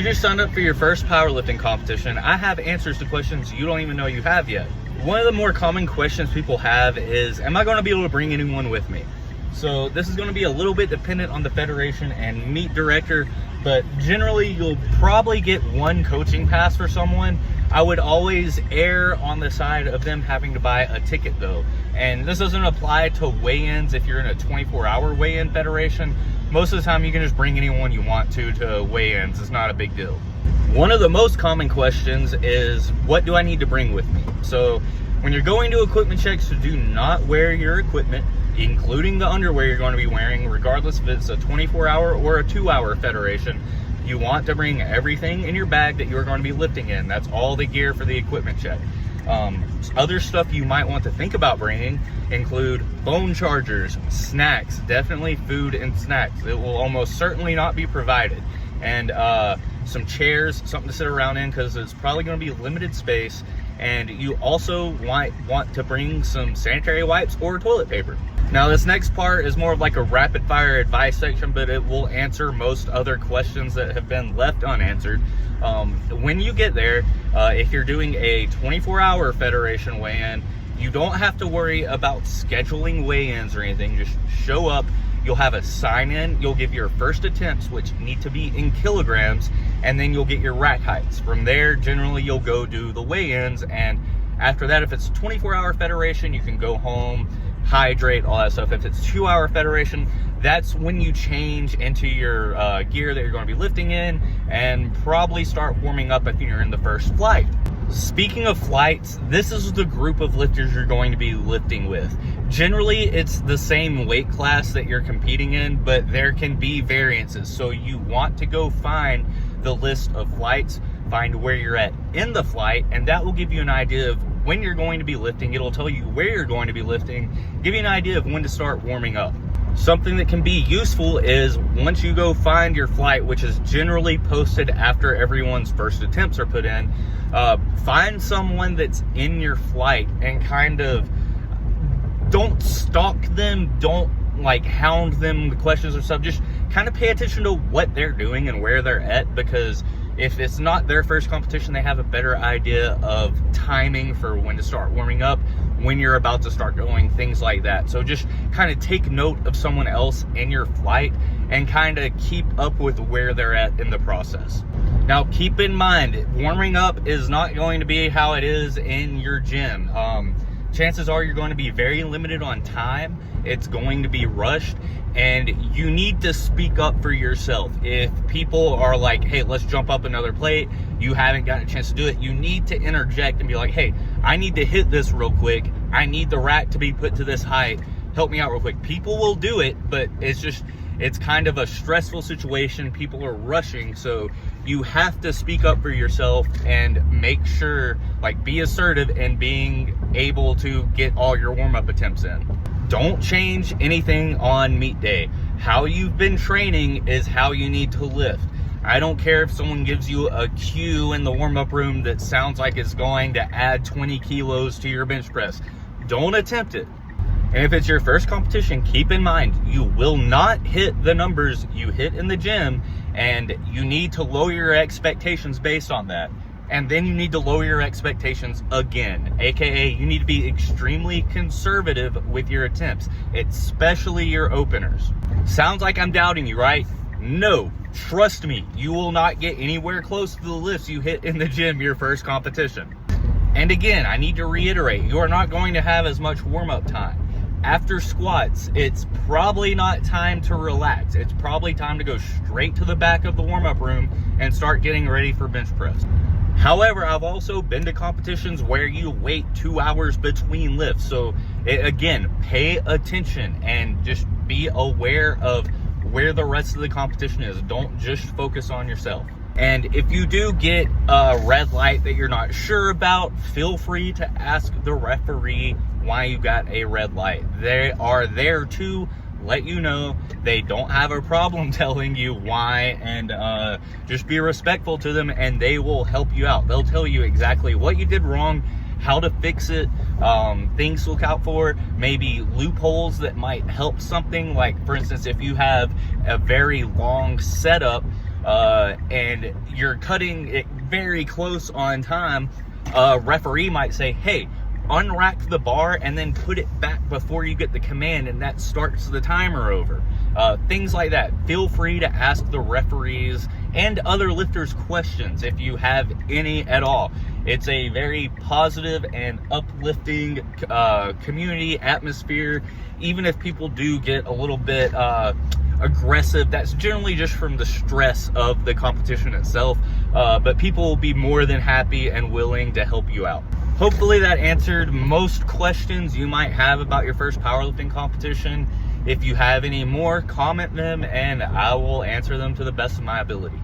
just signed up for your first powerlifting competition, I have answers to questions you don't even know you have yet. One of the more common questions people have is, am I going to be able to bring anyone with me? So this is going to be a little bit dependent on the federation and meet director, but generally you'll probably get one coaching pass for someone. I would always err on the side of them having to buy a ticket though. And this doesn't apply to weigh-ins if you're in a 24-hour weigh-in federation. Most of the time you can just bring anyone you want to weigh-ins. It's not a big deal. One of the most common questions is, what do I need to bring with me? So when you're going to equipment checks, do not wear your equipment, including the underwear you're going to be wearing, regardless if it's a 24-hour or a 2-hour federation. You want to bring everything in your bag that you're going to be lifting in. That's all the gear for the equipment check. Other stuff you might want to think about bringing include phone chargers, snacks, definitely food and snacks. It will almost certainly not be provided. And some chairs, something to sit around in, because it's probably going to be limited space. And you also might want to bring some sanitary wipes or toilet paper. Now this next part is more of like a rapid fire advice section, but it will answer most other questions that have been left unanswered. When you get there, if you're doing a 24-hour federation weigh-in, you don't have to worry about scheduling weigh-ins or anything. Just show up. You'll have a sign-in. You'll give your first attempts, which need to be in kilograms, and then you'll get your rack heights. From there, generally, you'll go do the weigh-ins, and after that, if it's a 24-hour federation, you can go home, hydrate, all that stuff. If it's a 2-hour federation, that's when you change into your gear that you're going to be lifting in and probably start warming up if you're in the first flight. Speaking of flights, this is the group of lifters you're going to be lifting with. Generally, it's the same weight class that you're competing in, but there can be variances. So you want to go find the list of flights, find where you're at in the flight, and that will give you an idea of when you're going to be lifting. It'll tell you where you're going to be lifting, give you an idea of when to start warming up. Something that can be useful is once you go find your flight, which is generally posted after everyone's first attempts are put in, find someone that's in your flight and kind of don't stalk them, don't like hound them with questions or stuff. Just kind of pay attention to what they're doing and where they're at, because if it's not their first competition, they have a better idea of timing for when to start warming up, when you're about to start going, things like that. So just kind of take note of someone else in your flight and kind of keep up with where they're at in the process. Now, keep in mind, warming up is not going to be how it is in your gym. Chances are you're going to be very limited on time. It's going to be rushed, and you need to speak up for yourself. If people are like, hey, let's jump up another plate, you haven't gotten a chance to do it, you need to interject and be like, hey, I need to hit this real quick. I need the rack to be put to this height. Help me out real quick. People will do it, but it's kind of a stressful situation. People are rushing, so you have to speak up for yourself and make sure, like, be assertive in being able to get all your warm-up attempts in. Don't change anything on meet day. How you've been training is how you need to lift. I don't care if someone gives you a cue in the warm-up room that sounds like it's going to add 20 kilos to your bench press. Don't attempt it. And if it's your first competition, keep in mind, you will not hit the numbers you hit in the gym, and you need to lower your expectations based on that. And then you need to lower your expectations again, aka you need to be extremely conservative with your attempts, especially your openers. Sounds like I'm doubting you, right? No, trust me, you will not get anywhere close to the lifts you hit in the gym your first competition. And again, I need to reiterate, you are not going to have as much warm-up time. After squats, it's probably not time to relax. It's probably time to go straight to the back of the warm-up room and start getting ready for bench press. However, I've also been to competitions where you wait 2 hours between lifts. So again, pay attention and just be aware of where the rest of the competition is. Don't just focus on yourself. And if you do get a red light that you're not sure about, feel free to ask the referee why you got a red light. They are there to let you know. They don't have a problem telling you why, and just be respectful to them and they will help you out. They'll tell you exactly what you did wrong, how to fix it, things to look out for, maybe loopholes that might help something. Like, for instance, if you have a very long setup, and you're cutting it very close on time, a referee might say, hey, unrack the bar and then put it back before you get the command, and that starts the timer over. Things like that. Feel free to ask the referees and other lifters questions if you have any at all. It's a very positive and uplifting community atmosphere. Even if people do get a little bit aggressive, that's generally just from the stress of the competition itself, but people will be more than happy and willing to help you out. Hopefully that answered most questions you might have about your first powerlifting competition. If you have any more, comment them and I will answer them to the best of my ability.